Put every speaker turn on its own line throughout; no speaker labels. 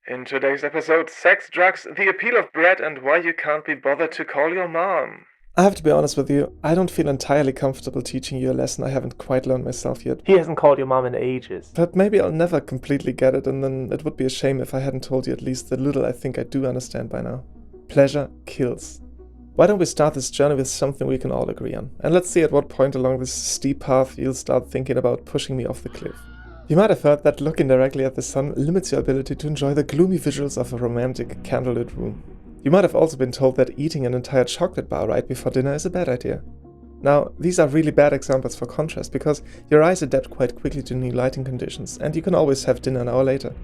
In today's episode, sex, drugs, the appeal of bread, and why you can't be bothered to call your mom.
I have to be honest with you, I don't feel entirely comfortable teaching you a lesson I haven't quite learned myself yet.
He hasn't called your mom in ages.
But maybe I'll never completely get it, and then it would be a shame if I hadn't told you at least the little I think I do understand by now. Pleasure kills. Why don't we start this journey with something we can all agree on? And let's see at what point along this steep path you'll start thinking about pushing me off the cliff. You might have heard that looking directly at the sun limits your ability to enjoy the gloomy visuals of a romantic, candlelit room. You might have also been told that eating an entire chocolate bar right before dinner is a bad idea. Now, these are really bad examples for contrast because your eyes adapt quite quickly to new lighting conditions and you can always have dinner an hour later.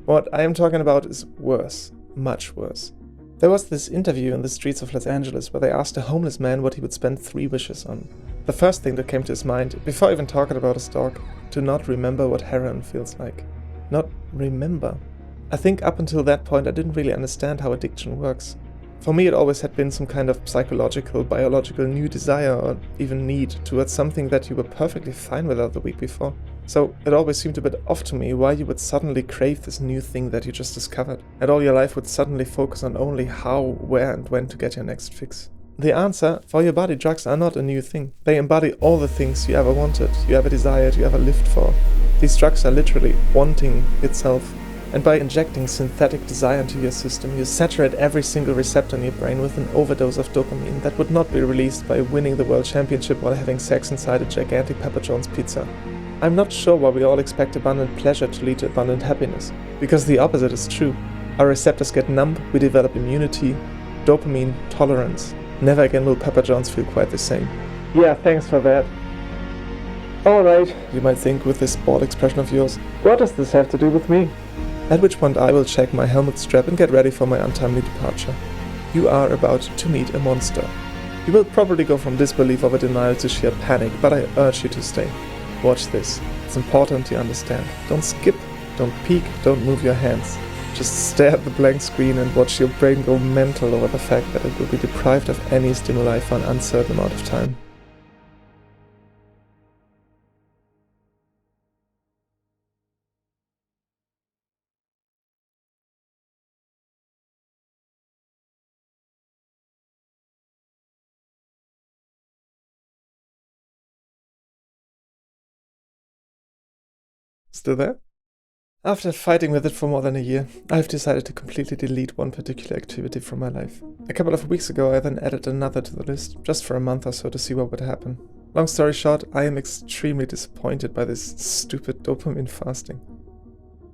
What I am talking about is worse, much worse. There was this interview in the streets of Los Angeles where they asked a homeless man what he would spend 3 wishes on. The first thing that came to his mind, before even talking about his dog, to not remember what heroin feels like. Not remember. I think up until that point I didn't really understand how addiction works. For me it always had been some kind of psychological, biological new desire or even need towards something that you were perfectly fine without the week before. So it always seemed a bit off to me why you would suddenly crave this new thing that you just discovered, and all your life would suddenly focus on only how, where and when to get your next fix. The answer: for your body, drugs are not a new thing. They embody all the things you ever wanted, you ever desired, you ever lived for. These drugs are literally wanting itself. And by injecting synthetic desire into your system, you saturate every single receptor in your brain with an overdose of dopamine that would not be released by winning the world championship while having sex inside a gigantic Papa John's pizza. I'm not sure why we all expect abundant pleasure to lead to abundant happiness, because the opposite is true. Our receptors get numb, we develop immunity, dopamine, tolerance. Never again will Papa John's feel quite the same.
Yeah, thanks for that. Alright,
you might think with this bored expression of yours.
What does this have to do with me?
At which point I will check my helmet strap and get ready for my untimely departure. You are about to meet a monster. You will probably go from disbelief over denial to sheer panic, but I urge you to stay. Watch this. It's important you understand. Don't skip, don't peek, don't move your hands. Just stare at the blank screen and watch your brain go mental over the fact that it will be deprived of any stimuli for an uncertain amount of time. Still there? After fighting with it for more than a year, I've decided to completely delete one particular activity from my life. A couple of weeks ago I then added another to the list, just for a month or so to see what would happen. Long story short, I am extremely disappointed by this stupid dopamine fasting.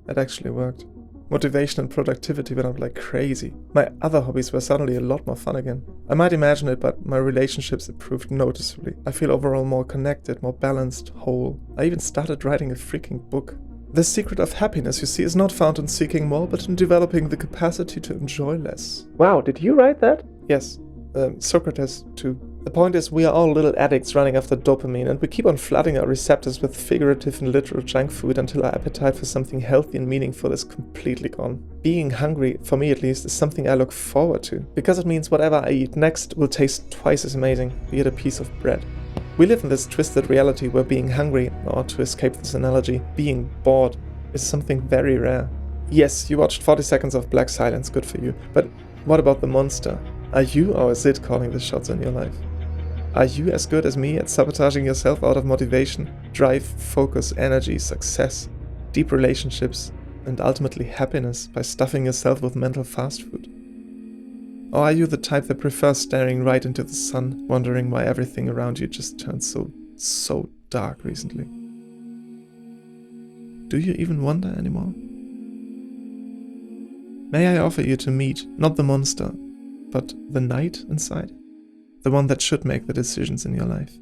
It actually worked. Motivation and productivity went up like crazy. My other hobbies were suddenly a lot more fun again. I might imagine it, but my relationships improved noticeably. I feel overall more connected, more balanced, whole. I even started writing a freaking book. The secret of happiness, you see, is not found in seeking more, but in developing the capacity to enjoy less.
Wow, did you write that?
Yes, Socrates too. The point is, we are all little addicts running after dopamine, and we keep on flooding our receptors with figurative and literal junk food until our appetite for something healthy and meaningful is completely gone. Being hungry, for me at least, is something I look forward to, because it means whatever I eat next will taste twice as amazing, be it a piece of bread. We live in this twisted reality where being hungry, or to escape this analogy, being bored, is something very rare. Yes, you watched 40 seconds of Black Silence, good for you, but what about the monster? Are you or is it calling the shots in your life? Are you as good as me at sabotaging yourself out of motivation, drive, focus, energy, success, deep relationships, and ultimately happiness by stuffing yourself with mental fast food? Or are you the type that prefers staring right into the sun, wondering why everything around you just turned so dark recently? Do you even wonder anymore? May I offer you to meet not the monster, but the knight inside? The one that should make the decisions in your life.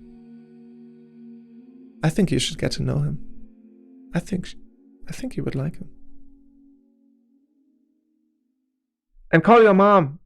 I think you should get to know him. I think you would like him.
And call your mom.